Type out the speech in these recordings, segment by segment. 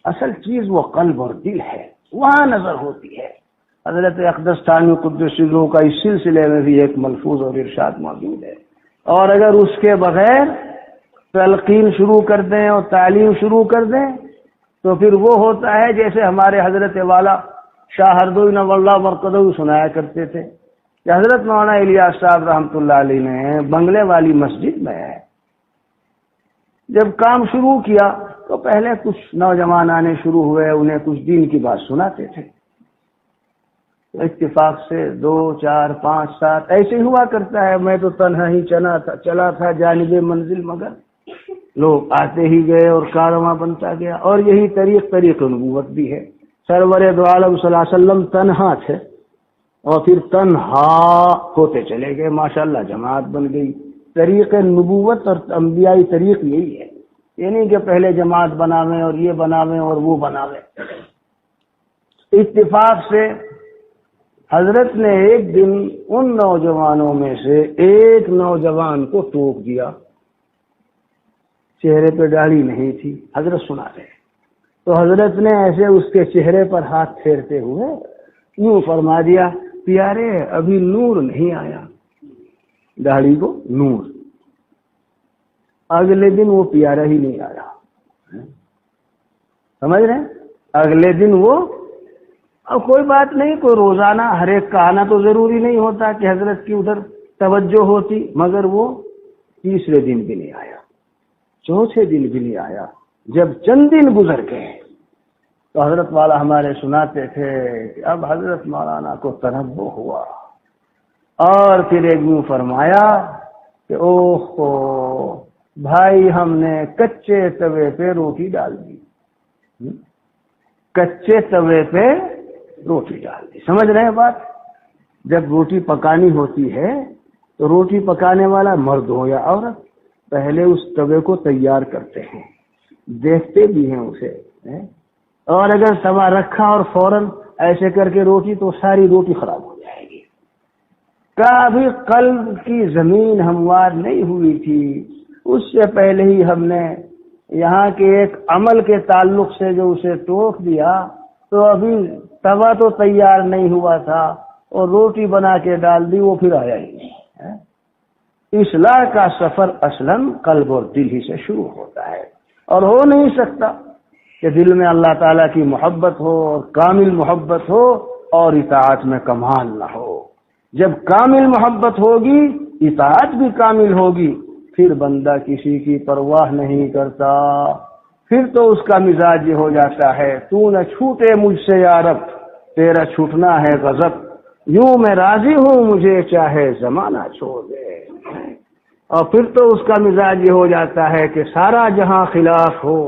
اصل چیز وہ قلب اور دل ہے، وہاں نظر ہوتی ہے۔ حضرت اقدس تھانوی قدس سرہ کا اس سلسلے میں بھی ایک ملفوظ اور ارشاد موجود ہے، اور اگر اس کے بغیر تلقین شروع کر دیں اور تعلیم شروع کر دیں تو پھر وہ ہوتا ہے جیسے ہمارے حضرت والا شاہ ہردوئی نور اللہ مرقدہ سنایا کرتے تھے کہ حضرت مولانا الیاس صاحب رحمۃ اللہ علیہ نے بنگلے والی مسجد میں جب کام شروع کیا تو پہلے کچھ نوجوان آنے شروع ہوئے، انہیں کچھ دین کی بات سناتے تھے، اتفاق سے 2 4 5 7 ایسے ہی ہوا کرتا ہے۔ میں تو تنہا ہی چلا تھا جانب منزل، مگر لوگ آتے ہی گئے اور کارواں بنتا گیا، اور یہی طریق نبوت بھی ہے۔ سرور دو عالم صلی اللہ علیہ وسلم تنہا تھے اور پھر تنہا ہوتے چلے گئے، ماشاءاللہ جماعت بن گئی۔ طریق نبوت اور انبیائی طریق یہی ہے، یہ نہیں کہ پہلے جماعت بناویں اور یہ بناویں اور وہ بناویں۔ اتفاق سے حضرت نے ایک دن ان نوجوانوں میں سے ایک نوجوان کو ٹوک دیا، چہرے پہ داڑھی نہیں تھی، حضرت سنا رہے، تو حضرت نے ایسے اس کے چہرے پر ہاتھ پھیرتے ہوئے یوں فرما دیا، پیارے ابھی نور نہیں آیا، داڑھی کو نور۔ اگلے دن وہ پیارا ہی نہیں آیا، سمجھ رہے ہیں؟ اگلے دن وہ، اب کوئی بات نہیں، کوئی روزانہ ہر ایک کا آنا تو ضروری نہیں ہوتا کہ حضرت کی ادھر توجہ ہوتی، مگر وہ تیسرے دن بھی نہیں آیا، چوتھے دن بھی نہیں آیا۔ جب چند دن گزر گئے تو حضرت والا ہمارے سناتے تھے کہ اب حضرت مولانا کو تنبہ ہوا، اور پھر ایک یوں فرمایا کہ اوہ بھائی ہم نے کچے توے پہ روٹی ڈال دی، کچے توے پہ روٹی ڈال دی، سمجھ رہے ہیں بات؟ جب روٹی پکانی ہوتی ہے تو روٹی پکانے والا مرد ہو یا عورت پہلے اس توے کو تیار کرتے ہیں، دیکھتے بھی ہیں اسے، اور اگر توا رکھا اور فوراً ایسے کر کے روٹی تو ساری روٹی خراب ہو جائے گی۔ کبھی قلب کی زمین ہموار نہیں ہوئی تھی، اس سے پہلے ہی ہم نے یہاں کے ایک عمل کے تعلق سے جو اسے ٹوک دیا تو ابھی توا تو تیار نہیں ہوا تھا اور روٹی بنا کے ڈال دی، وہ پھر آیا ہی نہیں۔ اصلاح کا سفر اصلاً قلب اور دل ہی سے شروع ہوتا ہے، اور ہو نہیں سکتا کہ دل میں اللہ تعالیٰ کی محبت ہو اور کامل محبت ہو اور اطاعت میں کمال نہ ہو۔ جب کامل محبت ہوگی اطاعت بھی کامل ہوگی، پھر بندہ کسی کی پرواہ نہیں کرتا، پھر تو اس کا مزاج یہ ہو جاتا ہے تو نہ چھوٹے مجھ سے یا رب، تیرا چھوٹنا ہے غضب، یوں میں راضی ہوں مجھے چاہے زمانہ چھوڑ دے۔ اور پھر تو اس کا مزاج یہ ہو جاتا ہے کہ سارا جہاں خلاف ہو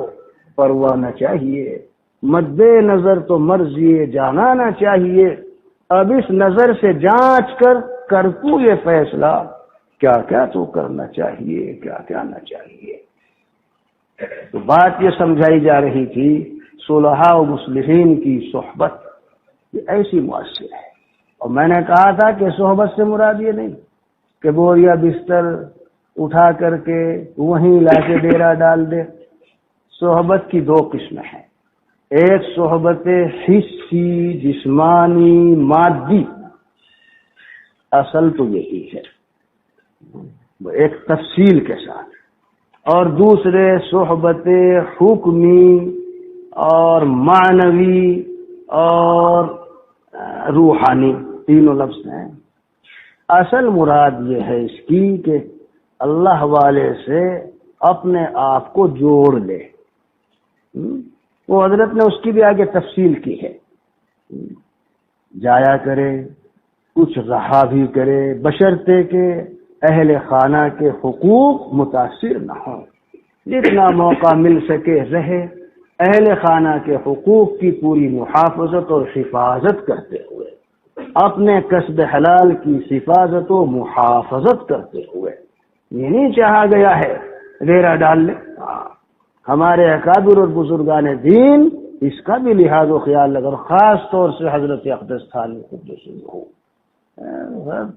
پرواہ نہ چاہیے، مد نظر تو مرضی جانا نہ چاہیے، اب اس نظر سے جانچ کر تو یہ فیصلہ کیا کیا تو کرنا چاہیے، کیا کیا نہ چاہیے۔ تو بات یہ سمجھائی جا رہی تھی صلحاء و مصلحین کی صحبت یہ ایسی مؤثر ہے، اور میں نے کہا تھا کہ صحبت سے مراد یہ نہیں کہ بوریا بستر اٹھا کر کے وہیں لا کے ڈیرا ڈال دے۔ صحبت کی 2 قسمیں ہیں، ایک صحبت حسی جسمانی مادی، اصل تو یہی ہے ایک تفصیل کے ساتھ، اور دوسرے صحبت حکمی اور معنوی اور روحانی، تینوں لفظ ہیں۔ اصل مراد یہ ہے اس کی کہ اللہ والے سے اپنے آپ کو جوڑ لے، وہ حضرت نے اس کی بھی آگے تفصیل کی ہے، جایا کرے کچھ رہا بھی کرے بشرطے کہ اہل خانہ کے حقوق متاثر نہ ہوں، جتنا موقع مل سکے رہے اہل خانہ کے حقوق کی پوری محافظت اور حفاظت کرتے ہوئے، اپنے کسب حلال کی حفاظت و محافظت کرتے ہوئے۔ یہ نہیں چاہا گیا ہے ڈیرا ڈال لے، ہمارے اکابر اور بزرگان دین اس کا بھی لحاظ و خیال اگر خاص طور سے حضرت اقدس تھانوی قدس سرہ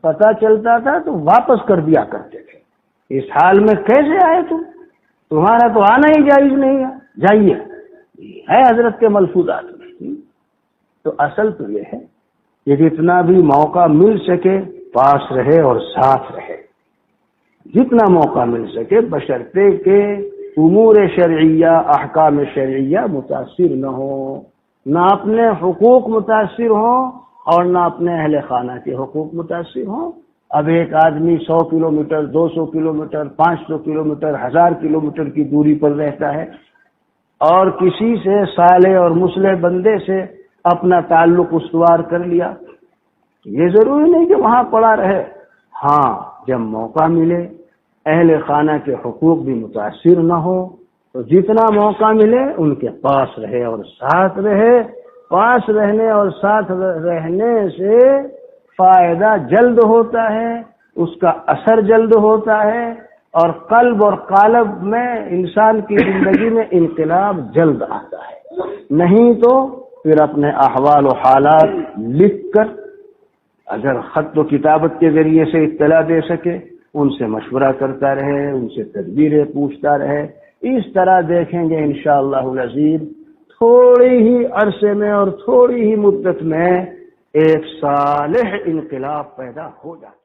پتہ چلتا تھا تو واپس کر دیا کرتے تھے، اس حال میں کیسے آئے تمہارا تو آنا ہی جائز نہیں ہے، جائیے۔ ہے حضرت کے ملفوظات میں۔ تو اصل تو یہ ہے کہ جتنا بھی موقع مل سکے پاس رہے اور ساتھ رہے، جتنا موقع مل سکے، بشرطے کہ امور شرعیہ، احکام شرعیہ متاثر نہ ہو، نہ اپنے حقوق متاثر ہوں اور نہ اپنے اہل خانہ کے حقوق متاثر ہوں۔ اب ایک آدمی 100 کلومیٹر، 200 کلومیٹر، 500 کلومیٹر، 1000 کلومیٹر کی دوری پر رہتا ہے اور کسی سے صالح اور مصلح بندے سے اپنا تعلق استوار کر لیا، یہ ضروری نہیں کہ وہاں پڑا رہے۔ ہاں، جب موقع ملے اہل خانہ کے حقوق بھی متاثر نہ ہو تو جتنا موقع ملے ان کے پاس رہے اور ساتھ رہے۔ پاس رہنے اور ساتھ رہنے سے فائدہ جلد ہوتا ہے، اس کا اثر جلد ہوتا ہے، اور قلب اور قالب میں انسان کی زندگی میں انقلاب جلد آتا ہے۔ نہیں تو پھر اپنے احوال و حالات لکھ کر اگر خط و کتابت کے ذریعے سے اطلاع دے سکے، ان سے مشورہ کرتا رہے، ان سے تدبیریں پوچھتا رہے، اس طرح دیکھیں گے انشاءاللہ العزیز تھوڑی ہی عرصے میں اور تھوڑی ہی مدت میں ایک صالح انقلاب پیدا ہو جاتا ہے۔